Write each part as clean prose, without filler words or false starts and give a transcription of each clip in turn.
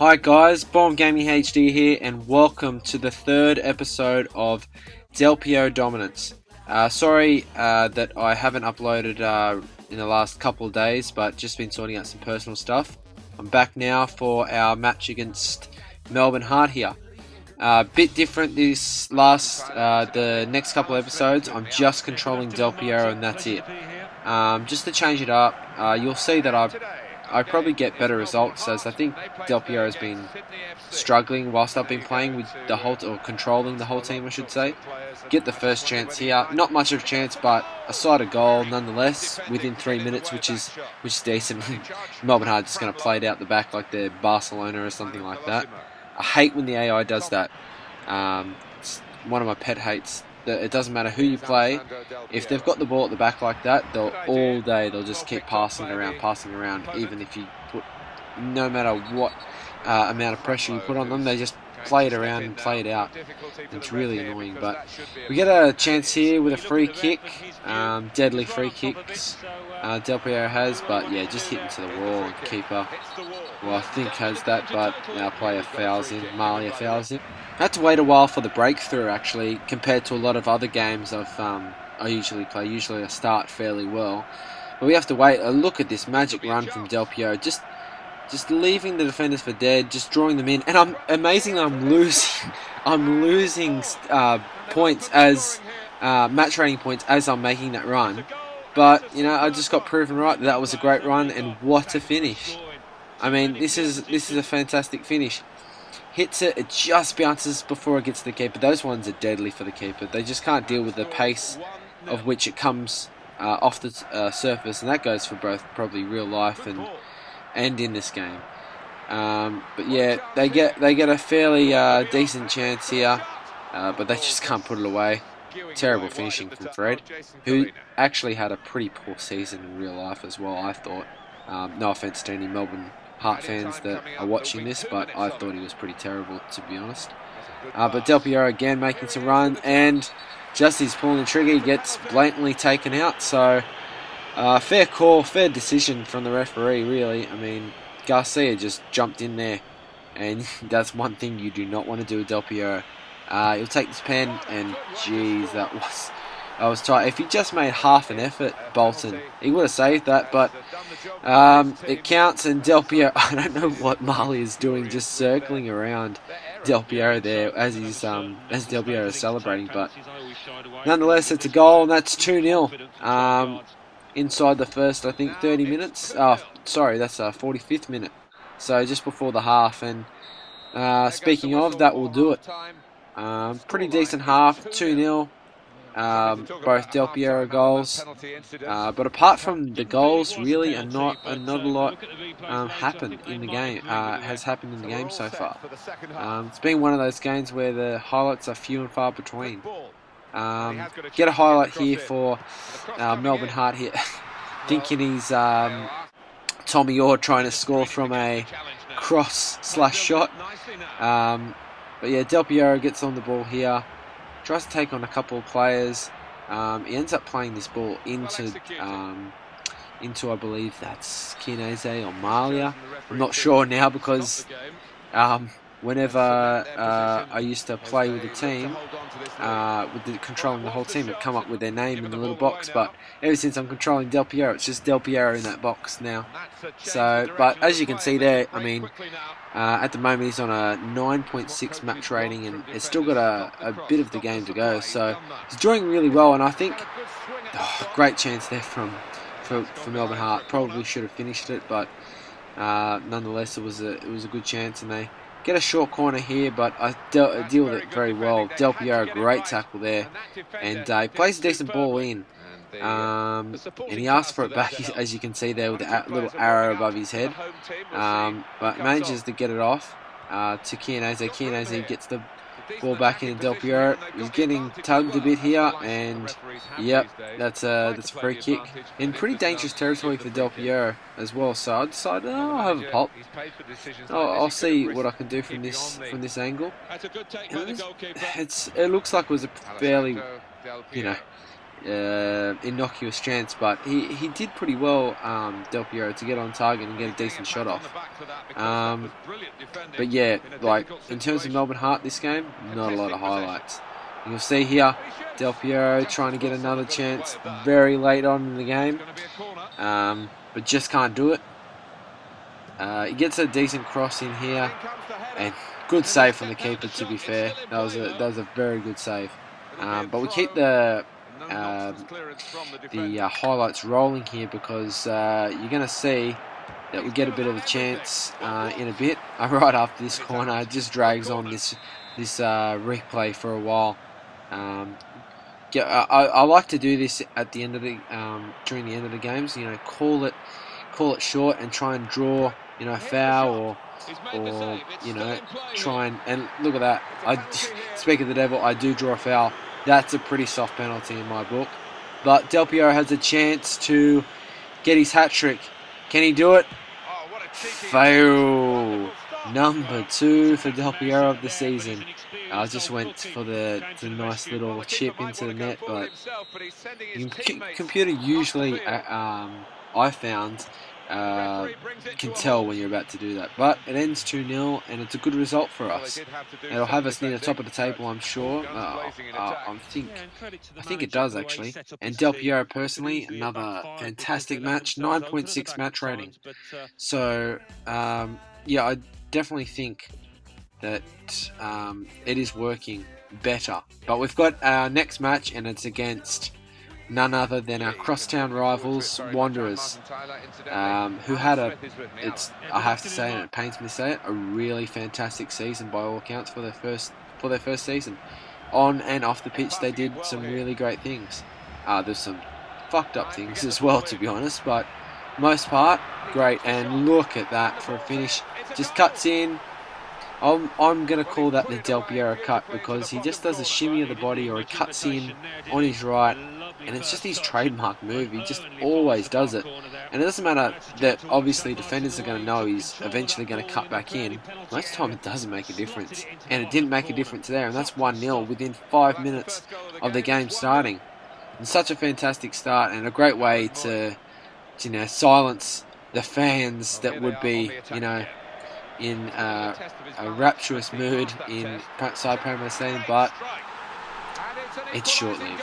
Hi guys, Baum Gaming HD here, and welcome to the third episode of Piero Dominance. Sorry that I haven't uploaded in the last couple of days, but just been sorting out some personal stuff. I'm back now for our match against Melbourne Heart here. Bit different this the next couple of episodes. I'm just controlling Piero and that's it. Just to change it up, you'll see that I probably get better results, as I think Piero has been struggling whilst I've been playing with or controlling the whole team, I should say. Get the first chance here, not much of a chance, but a side of goal nonetheless within 3 minutes, which is decent. Melbourne Heart just going to play it out the back like they're Barcelona or something like that. I hate when the AI does that. It's one of my pet hates. It doesn't matter who you play. If they've got the ball at the back like that, they'll just keep passing it around, even if you put, no matter what amount of pressure you put on them, they just play it around and play it out. It's really annoying, but we get a chance here with a free kick, deadly free kicks Piero has, but yeah, just hitting to the wall, and keeper, well, I think has that, but our player fouls him, Malia fouls him. I had to wait a while for the breakthrough, actually, compared to a lot of other games I usually play. Usually I start fairly well, but we have to wait. Look at this magic run from Piero, just leaving the defenders for dead, just drawing them in, and I'm losing points as match rating points as I'm making that run. But you know, I just got proven right that was a great run, and what a finish! I mean, this is a fantastic finish. Hits it, it just bounces before it gets to the keeper. Those ones are deadly for the keeper. They just can't deal with the pace of which it comes off the surface, and that goes for both probably real life and in this game. But yeah, they get a fairly decent chance here, but they just can't put it away. Terrible finishing from Fred, who actually had a pretty poor season in real life as well, I thought. No offence to any Melbourne Heart fans that are watching this, but I thought he was pretty terrible, to be honest. But Piero again making some run, and just as he's pulling the trigger, he gets blatantly taken out. So fair call, fair decision from the referee, really. I mean, Garcia just jumped in there, and that's one thing you do not want to do with Piero. He'll take this pen, and geez, that was tight. If he just made half an effort, Bolton, he would have saved that, but it counts, and Piero, I don't know what Marley is doing, just circling around Piero there as Piero is celebrating, but nonetheless, it's a goal, and that's 2-0 inside the first, I think, 30 minutes. Sorry, that's 45th minute, so just before the half, and speaking of, that will do it. Pretty decent half, 2-0. Both Piero goals, but apart from the goals, really, not a lot happened in the game. Has happened in the game so far. It's been one of those games where the highlights are few and far between. Get a highlight here for Melbourne Heart here, thinking he's Tommy Orr trying to score from a cross/shot. But yeah, Piero gets on the ball here. Tries to take on a couple of players. He ends up playing this ball into I believe that's Chiesa or Malia. I'm not sure now, because whenever I used to play with the team, controlling the whole team, it'd come up with their name in the little box. But ever since I'm controlling Piero, it's just Piero in that box now. So, but as you can see there, I mean, at the moment he's on a 9.6 match rating, and it's still got a bit of the game to go. So he's doing really well, and I think great chance there for Melbourne Heart. Probably should have finished it, but nonetheless, it was a good chance, and they get a short corner here, but I deal with it very well. Piero, great tackle there, and he plays a decent ball in. And he asked for it back, as you can see there, with a little arrow above his head, but manages to get it off to Chiesa. Chiesa gets the ball back in, and Piero is getting tugged a bit here, and yep, that's a free kick in pretty dangerous territory for Piero as well. So I decided, I'll have a pop. I'll see what I can do from this angle. And it looks like it was a fairly, innocuous chance, but he did pretty well, Del Piero, to get on target and get a decent shot off. But yeah, like in terms of Melbourne Heart this game, not a lot of highlights. And you'll see here, Del Piero trying to get another chance very late on in the game, but just can't do it. He gets a decent cross in here, and good save from the keeper. To be fair, that was a very good save. But we keep the highlights rolling here because you're going to see that we get a bit of a chance in a bit. Right after this corner, it just drags on this replay for a while. I like to do this at the end of the during the end of the games. You know, call it short and try and draw, you know, a foul or you know, try and look at that. Speak of the devil, I do draw a foul. That's a pretty soft penalty in my book. But Del Piero has a chance to get his hat trick. Can he do it? Fail. Number 2 for Del Piero of the season. I just went for the nice little chip into the net, but computer usually, I found, can tell when you're about to do that. But it ends 2-0, and it's a good result for us. It'll have us near the top of the table, I'm sure. I think it does, actually. And Del Piero, personally, another fantastic match, 9.6 match rating. So, yeah, I definitely think that it is working better. But we've got our next match, and it's against none other than our crosstown rivals, Wanderers, who had I have to say, and it pains me to say it, a really fantastic season by all accounts for their first season. On and off the pitch, they did some really great things. There's some fucked up things as well, to be honest, but most part, great. And look at that for a finish. Just cuts in. I'm going to call that the Del Piero cut, because he just does a shimmy of the body, or he cuts in on his right, and it's just his trademark move. He just always does it. And it doesn't matter that obviously defenders are going to know he's eventually going to cut back in. Most of the time it doesn't make a difference. And it didn't make a difference there, and that's 1-0 within 5 minutes of the game starting. And such a fantastic start, and a great way to you know, silence the fans that would be, you know, in a rapturous mood inside Paramount Stadium, but it's short-lived.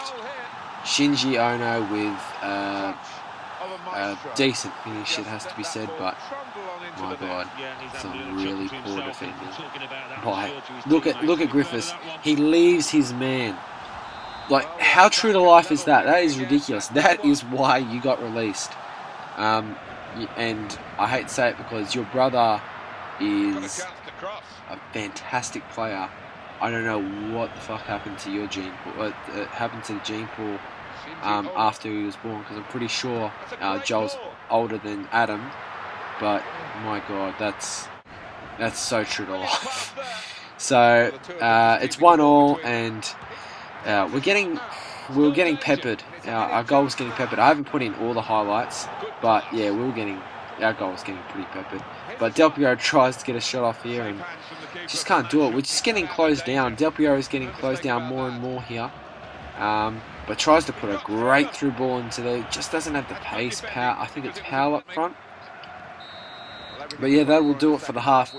Shinji Ono with a decent finish, it has to be said, but my God, some really poor defending. Look at Griffiths. He leaves his man. Like, how true to life is that? That is ridiculous. That is why you got released. And I hate to say it, because your brother is a fantastic player. I don't know what the fuck happened to your gene pool. What happened to the gene pool after he was born? Because I'm pretty sure Joel's older than Adam. But my God, that's so true to life. So it's 1-1, and we were getting peppered. Our goal was getting peppered. I haven't put in all the highlights, but yeah, our goal was getting pretty peppered. But Del Piero tries to get a shot off here and just can't do it. We're just getting closed down. Del Piero is getting closed down more and more here. But tries to put a great through ball into there. Just doesn't have the pace, power. I think it's power up front. But yeah, that will do it for the half.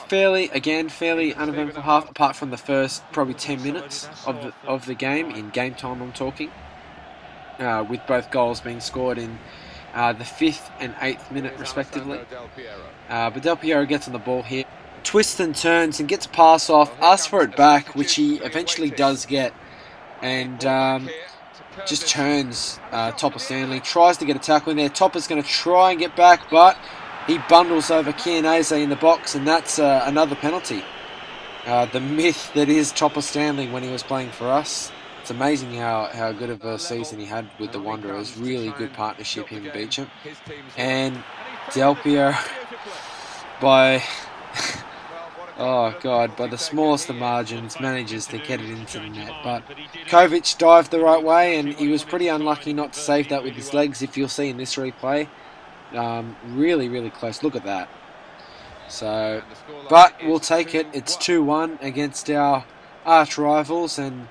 Fairly uneventful half, apart from the first probably 10 minutes of the game, in game time I'm talking, with both goals being scored in the 5th and 8th minute respectively. But Del Piero gets on the ball here, twists and turns and gets a pass off, asks for it back, which he eventually does get, and just turns Topper Stanley, tries to get a tackle in there. Topper's going to try and get back, but he bundles over Chianese in the box, and that's another penalty. The myth that is Topper Stanley when he was playing for us. It's amazing how good of a season he had with the Wanderers. Really good partnership, him and Beecham. And Del Piero, by by the smallest of margins, manages to get it into the net. But Kovic dived the right way, and he was pretty unlucky not to save that with his legs, if you'll see in this replay. Really, really close. Look at that. So, but we'll take it. It's 2-1 against our arch rivals, and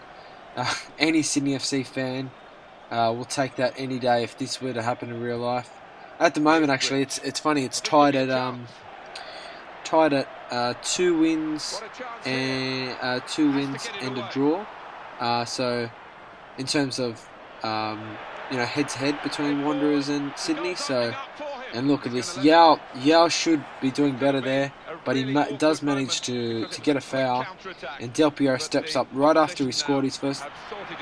Any Sydney FC fan will take that any day if this were to happen in real life. At the moment, actually, it's funny. It's tied at 2 wins and a draw. So in terms of head to head between Wanderers and Sydney. So, and look at this. Yao should be doing better there, but he does manage to get a foul, and Del Piero steps up right after he scored his first,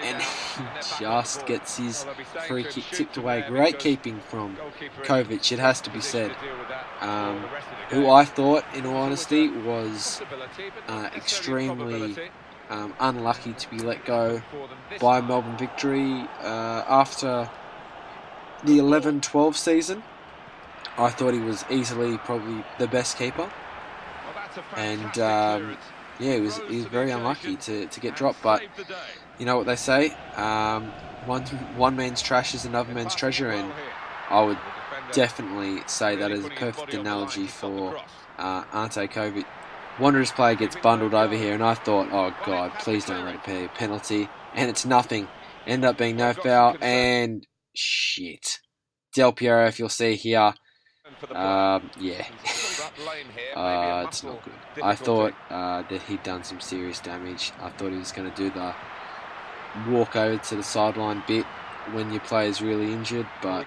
and he just gets his free kick tipped away. Great keeping from Kovic, it has to be said, who I thought, in all honesty, was extremely unlucky to be let go by Melbourne Victory after the 11-12 season. I thought he was easily probably the best keeper, and he was very unlucky to get dropped. But you know what they say, one man's trash is another man's treasure, and I would definitely say that is a perfect analogy for Ante Kovic. Wanderers player gets bundled over here, and I thought, oh God, please don't let it be a penalty, and it's nothing. Ended up being no foul, and shit. Del Piero, if you'll see here, it's not good. I thought that he'd done some serious damage. I thought he was going to do the walk over to the sideline bit when your player's really injured, but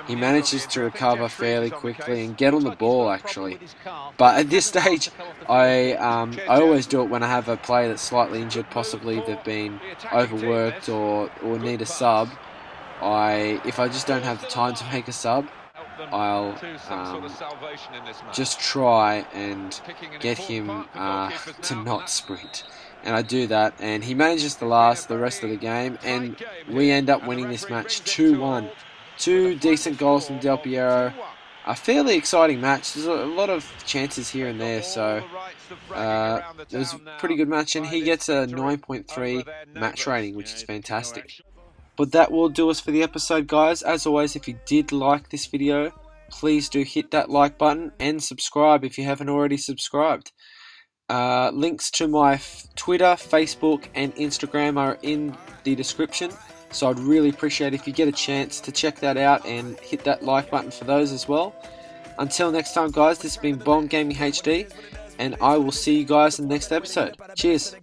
he manages to recover fairly quickly and get on the ball, actually. But at this stage, I always do it when I have a player that's slightly injured, possibly they've been overworked or need a sub. If I just don't have the time to make a sub, I'll just try and get him to not sprint. And I do that, and he manages to last the rest of the game, and we end up winning this match 2-1. 2 decent goals from Del Piero. A fairly exciting match. There's a lot of chances here and there, so it was a pretty good match, and he gets a 9.3 match rating, which is fantastic. But that will do us for the episode, guys. As always, if you did like this video, please do hit that like button and subscribe if you haven't already subscribed. Links to my Twitter, Facebook and Instagram are in the description, so I'd really appreciate if you get a chance to check that out and hit that like button for those as well. Until next time, guys, this has been Baum Gaming HD, and I will see you guys in the next episode. Cheers.